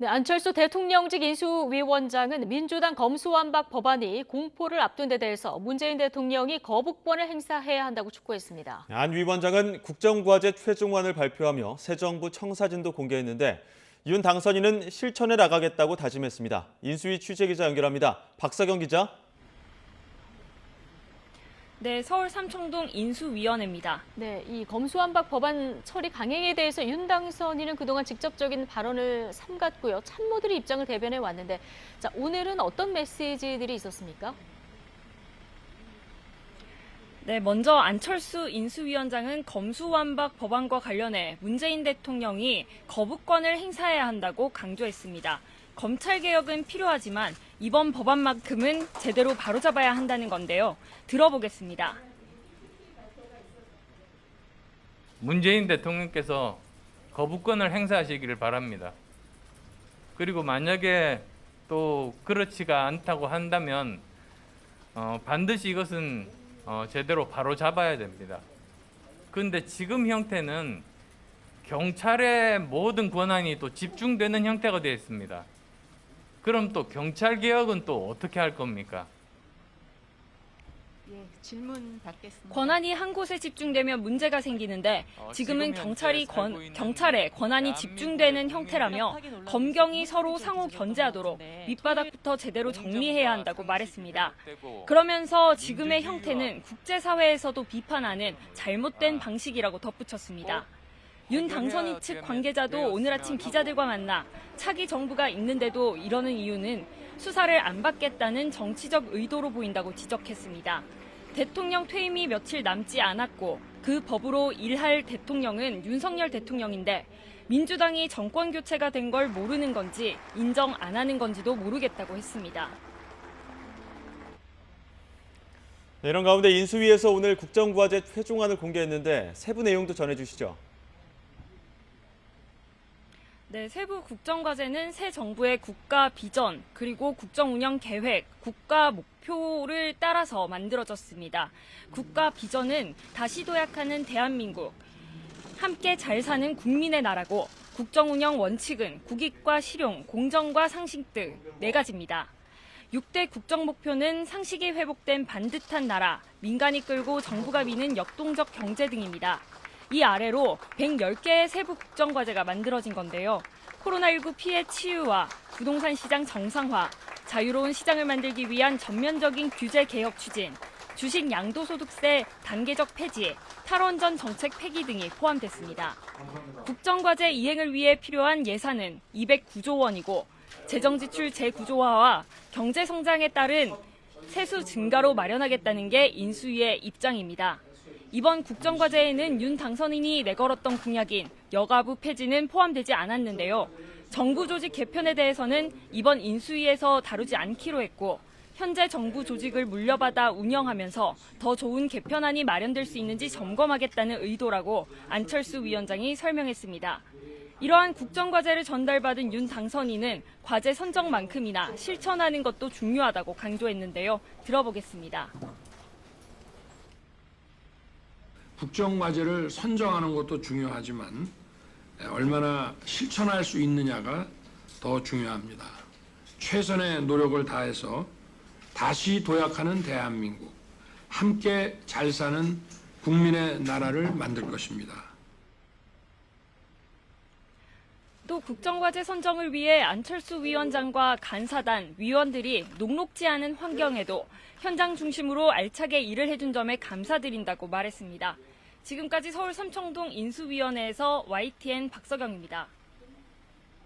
네, 안철수 대통령직 인수위원장은 민주당 검수완박 법안이 공포를 앞둔 데 대해서 문재인 대통령이 거부권을 행사해야 한다고 촉구했습니다. 안 위원장은 국정과제 최종안을 발표하며 새 정부 청사진도 공개했는데 윤 당선인은 실천해 나가겠다고 다짐했습니다. 인수위 취재기자 연결합니다. 박사경 기자. 네, 서울 삼청동 인수위원회입니다. 네, 이 검수완박 법안 처리 강행에 대해서 윤 당선인은 그동안 직접적인 발언을 삼갔고요. 참모들이 입장을 대변해 왔는데, 자, 오늘은 어떤 메시지들이 있었습니까? 네, 먼저 안철수 인수위원장은 검수완박 법안과 관련해 문재인 대통령이 거부권을 행사해야 한다고 강조했습니다. 검찰개혁은 필요하지만 이번 법안만큼은 제대로 바로잡아야 한다는 건데요. 들어보겠습니다. 문재인 대통령께서 거부권을 행사하시기를 바랍니다. 그리고 만약에 또 그렇지가 않다고 한다면 반드시 이것은 제대로 바로잡아야 됩니다. 그런데 지금 형태는 경찰의 모든 권한이 또 집중되는 형태가 되어 있습니다. 그럼 또 경찰 개혁은 또 어떻게 할 겁니까? 예, 질문 받겠습니다. 권한이 한 곳에 집중되면 문제가 생기는데 지금은 경찰의 권한이 집중되는 형태라며 검경이 서로 상호 견제하도록 밑바닥부터 제대로 정리해야 한다고 말했습니다. 그러면서 지금의 형태는 국제사회에서도 비판하는 잘못된 방식이라고 덧붙였습니다. 윤 당선인 측 관계자도 오늘 아침 기자들과 만나 차기 정부가 있는데도 이러는 이유는 수사를 안 받겠다는 정치적 의도로 보인다고 지적했습니다. 대통령 퇴임이 며칠 남지 않았고 그 법으로 일할 대통령은 윤석열 대통령인데 민주당이 정권 교체가 된 걸 모르는 건지 인정 안 하는 건지도 모르겠다고 했습니다. 네, 이런 가운데 인수위에서 오늘 국정과제 최종안을 공개했는데 세부 내용도 전해주시죠. 네, 세부 국정과제는 새 정부의 국가 비전, 그리고 국정 운영 계획, 국가 목표를 따라서 만들어졌습니다. 국가 비전은 다시 도약하는 대한민국, 함께 잘 사는 국민의 나라고 국정 운영 원칙은 국익과 실용, 공정과 상식 등 4가지입니다. 6대 국정 목표는 상식이 회복된 반듯한 나라, 민간이 끌고 정부가 미는 역동적 경제 등입니다. 이 아래로 110개의 세부 국정과제가 만들어진 건데요. 코로나19 피해 치유와 부동산 시장 정상화, 자유로운 시장을 만들기 위한 전면적인 규제 개혁 추진, 주식 양도소득세 단계적 폐지, 탈원전 정책 폐기 등이 포함됐습니다. 국정과제 이행을 위해 필요한 예산은 209조 원이고 재정지출 재구조화와 경제성장에 따른 세수 증가로 마련하겠다는 게 인수위의 입장입니다. 이번 국정과제에는 윤 당선인이 내걸었던 공약인 여가부 폐지는 포함되지 않았는데요. 정부 조직 개편에 대해서는 이번 인수위에서 다루지 않기로 했고 현재 정부 조직을 물려받아 운영하면서 더 좋은 개편안이 마련될 수 있는지 점검하겠다는 의도라고 안철수 위원장이 설명했습니다. 이러한 국정과제를 전달받은 윤 당선인은 과제 선정만큼이나 실천하는 것도 중요하다고 강조했는데요. 들어보겠습니다. 국정과제를 선정하는 것도 중요하지만 얼마나 실천할 수 있느냐가 더 중요합니다. 최선의 노력을 다해서 다시 도약하는 대한민국, 함께 잘 사는 국민의 나라를 만들 것입니다. 또 국정과제 선정을 위해 안철수 위원장과 간사단, 위원들이 녹록지 않은 환경에도 현장 중심으로 알차게 일을 해준 점에 감사드린다고 말했습니다. 지금까지 서울 삼청동 인수위원회에서 YTN 박서경입니다.